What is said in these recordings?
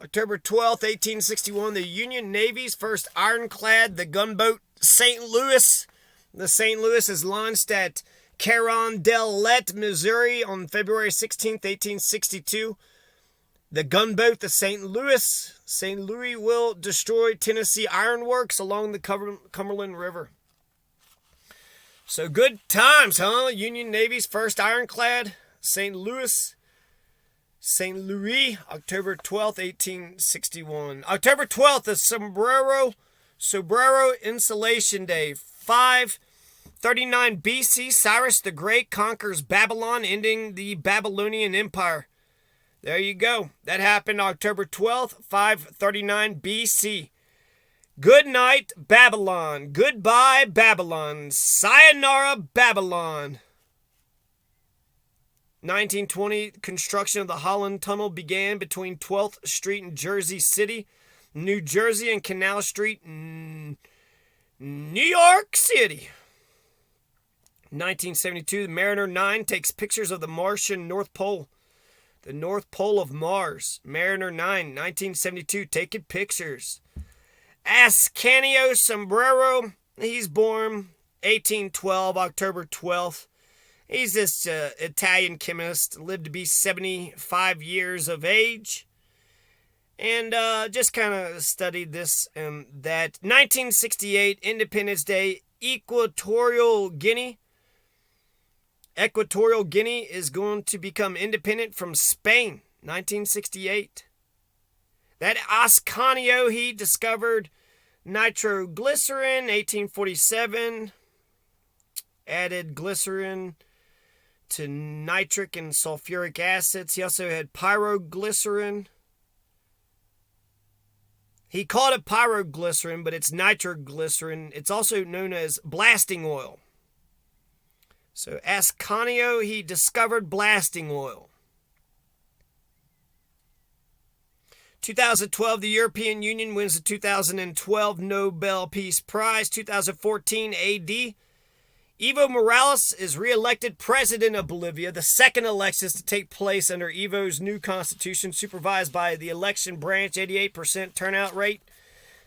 October 12th, 1861, the Union Navy's first ironclad, the gunboat St. Louis. The St. Louis is launched at Carondelet, Missouri on February 16th, 1862. The gunboat, the St. Louis will destroy Tennessee ironworks along the Cumberland River. So good times, huh? Union Navy's first ironclad, St. Louis, October 12th, 1861. October 12th is Sombrero Installation Day. 539 BC, Cyrus the Great conquers Babylon, ending the Babylonian Empire. There you go. That happened October 12th, 539 BC. Good night, Babylon. Goodbye, Babylon. Sayonara, Babylon. 1920, construction of the Holland Tunnel began between 12th Street and Jersey City, New Jersey, and Canal Street, New York City. 1972, the Mariner 9 takes pictures of the Martian North Pole. The North Pole of Mars. Mariner 9, 1972, taking pictures. Ascanio Sombrero, he's born 1812, October 12th. He's this Italian chemist, lived to be 75 years of age. And just kind of studied this and that. 1968, Independence Day, Equatorial Guinea. Equatorial Guinea is going to become independent from Spain, 1968. That Ascanio, he discovered nitroglycerin, 1847. Added glycerin to nitric and sulfuric acids. He also had pyroglycerin. He called it pyroglycerin, but it's nitroglycerin. It's also known as blasting oil. So Ascanio, he discovered blasting oil. 2012, the European Union wins the 2012 Nobel Peace Prize. 2014 AD, Evo Morales is re-elected president of Bolivia, the second election to take place under Evo's new constitution, supervised by the election branch. 88% turnout rate.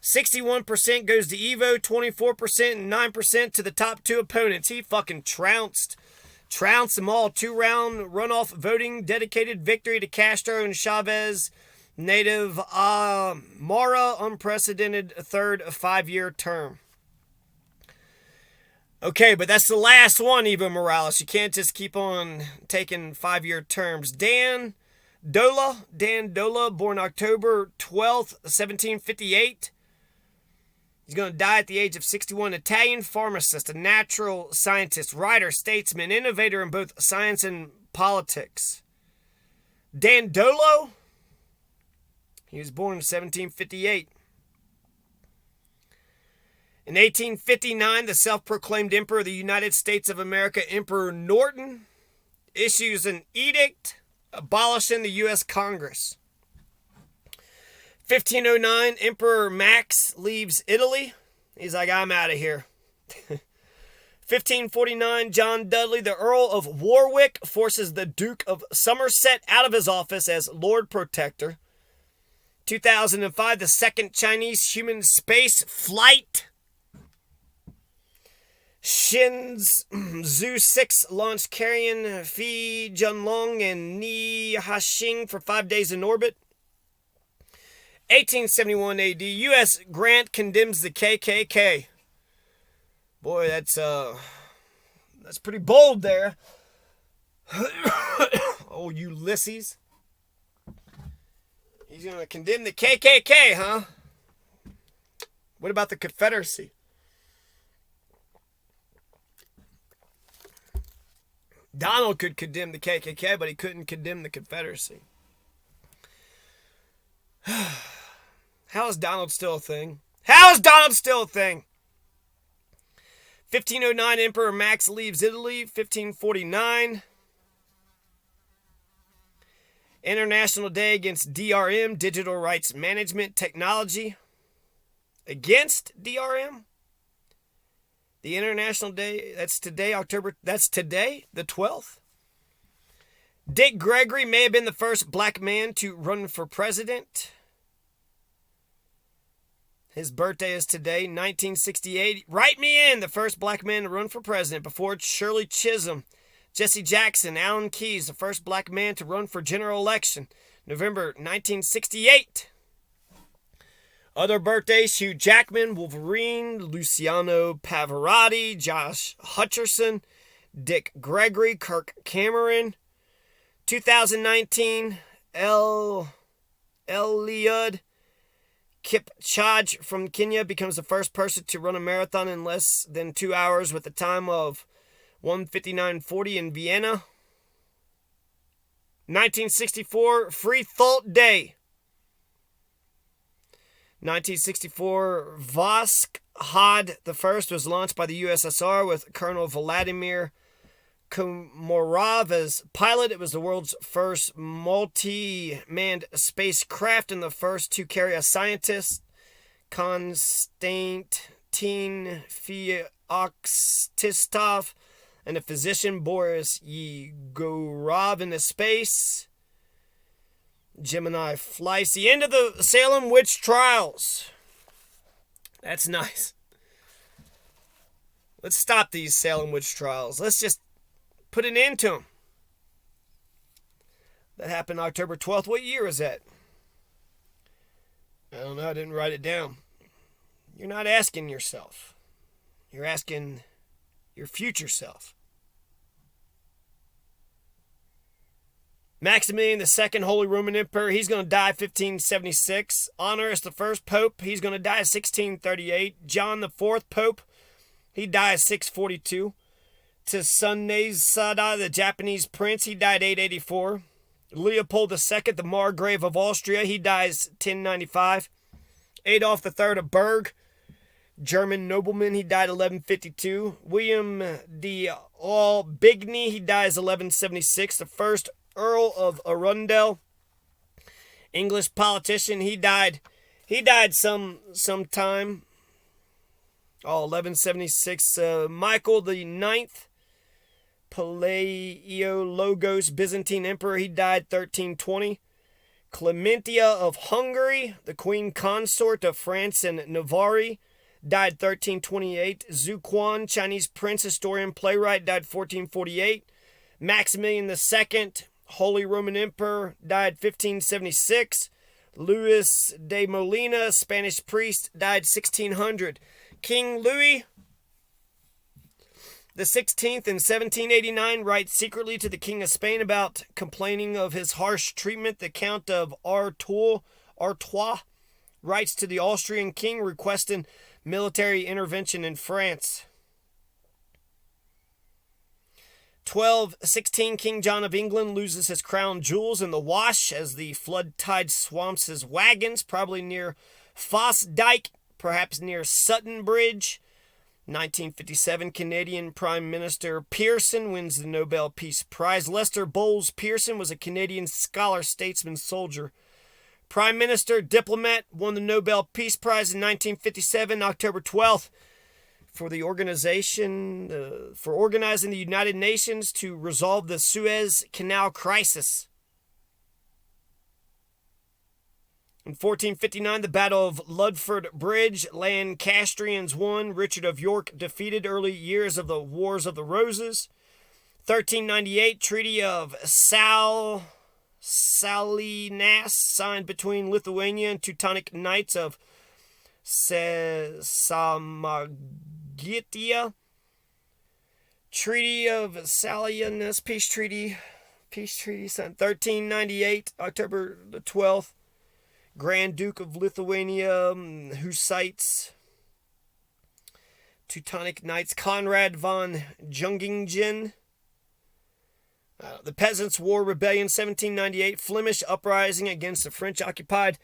61% goes to Evo, 24% and 9% to the top two opponents. He fucking trounced them all. 2-round runoff voting, dedicated victory to Castro and Chavez. Native Mara, unprecedented third 5-year term. Okay, but that's the last one, Evo Morales. You can't just keep on taking 5-year terms. Dan Dola, born October 12th, 1758. He's going to die at the age of 61. Italian pharmacist, a natural scientist, writer, statesman, innovator in both science and politics. Dandolo, he was born in 1758. In 1859, the self-proclaimed Emperor of the United States of America, Emperor Norton, issues an edict abolishing the U.S. Congress. 1509, Emperor Max leaves Italy. He's like, I'm out of here. 1549, John Dudley, the Earl of Warwick, forces the Duke of Somerset out of his office as Lord Protector. 2005, the second Chinese human space flight. Shenzhou 6 launched carrying Fi Junlong and Ni Hashing for 5 days in orbit. 1871 AD, U.S. Grant condemns the KKK. Boy, that's pretty bold there. Oh, Ulysses. He's going to condemn the KKK, huh? What about the Confederacy? Donald could condemn the KKK, but he couldn't condemn the Confederacy. How is Donald still a thing? 1509, Emperor Max leaves Italy. 1549, International Day against DRM, Digital Rights Management Technology. Against DRM? The International Day, that's today, the 12th. Dick Gregory may have been the first black man to run for president. His birthday is today, 1968. Write me in, the first black man to run for president. Before Shirley Chisholm, Jesse Jackson, Alan Keyes, the first black man to run for general election, November 1968. Other birthdays: Hugh Jackman, Wolverine, Luciano Pavarotti, Josh Hutcherson, Dick Gregory, Kirk Cameron. 2019, Eliud Kipchoge from Kenya becomes the first person to run a marathon in less than 2 hours with a time of 1:59:40 in Vienna. 1964, Free Thought Day. 1964, Voskhod I was launched by the USSR with Colonel Vladimir Komorov as pilot. It was the world's first multi-manned spacecraft and the first to carry a scientist, Konstantin Feoktistov, and a physician, Boris Yegorov, into space. Gemini flights. The end of the Salem witch trials. That's nice. Let's stop these Salem witch trials. Let's just put an end to them. That happened October 12th. What year is that? I don't know. I didn't write it down. You're not asking yourself. You're asking your future self. Maximilian II, Holy Roman Emperor, he's going to die 1576. Honorius I, Pope, he's going to die 1638. John IV, Pope, he dies 642. Tsunezada, the Japanese prince, he died 884. Leopold II, the Margrave of Austria, he dies 1095. Adolf III of Berg, German nobleman, he died 1152. William de Albigny, he dies 1176. The first Earl of Arundel, English politician, he died sometime. 1176. Michael the Ninth, Palaiologos, Byzantine emperor, he died 1320. Clementia of Hungary, the queen consort of France and Navarre, died 1328. Zhu Quan, Chinese prince, historian, playwright, died 1448. Maximilian II, Holy Roman Emperor, died 1576. Luis de Molina, Spanish priest, died 1600. King Louis the 16th in 1789 writes secretly to the King of Spain about complaining of his harsh treatment. The Count of Artois writes to the Austrian king requesting military intervention in France. 1216, King John of England loses his crown jewels in the Wash as the flood tide swamps his wagons, probably near Foss Dyke, perhaps near Sutton Bridge. 1957, Canadian Prime Minister Pearson wins the Nobel Peace Prize. Lester Bowles Pearson was a Canadian scholar, statesman, soldier, Prime Minister, diplomat, won the Nobel Peace Prize in 1957, October 12th. For organizing the United Nations to resolve the Suez Canal crisis. In 1459, the Battle of Ludford Bridge, Lancastrians won. Richard of York defeated. Early years of the Wars of the Roses. 1398, Treaty of Salinas signed between Lithuania and Teutonic Knights of Samogita. Treaty of Salinas, peace treaty signed 1398, October the 12th. Grand Duke of Lithuania, Hussites, Teutonic Knights, Conrad von Jungingen. The Peasants' War Rebellion, 1798, Flemish uprising against the French-occupied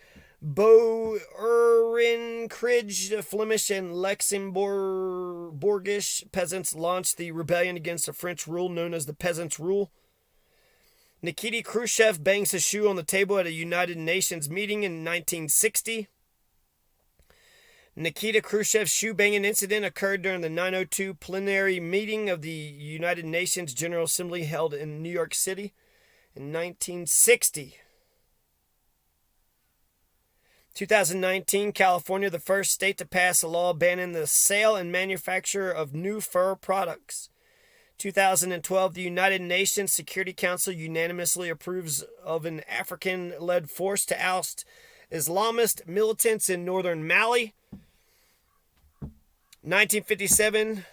Boerenkrijg. The Flemish and Luxembourgish peasants launched the rebellion against the French rule known as the Peasants' Rule. Nikita Khrushchev bangs his shoe on the table at a United Nations meeting in 1960. Nikita Khrushchev's shoe-banging incident occurred during the 902 plenary meeting of the United Nations General Assembly held in New York City in 1960. 2019, California, the first state to pass a law banning the sale and manufacture of new fur products. 2012, the United Nations Security Council unanimously approves of an African-led force to oust Islamist militants in northern Mali. 1957,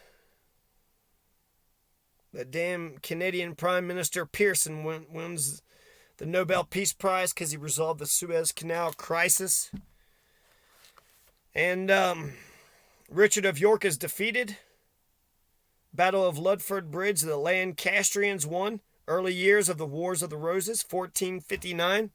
the damn Canadian Prime Minister Pearson wins the Nobel Peace Prize because he resolved the Suez Canal crisis. And Richard of York is defeated. Battle of Ludford Bridge, the Lancastrians won. Early years of the Wars of the Roses, 1459.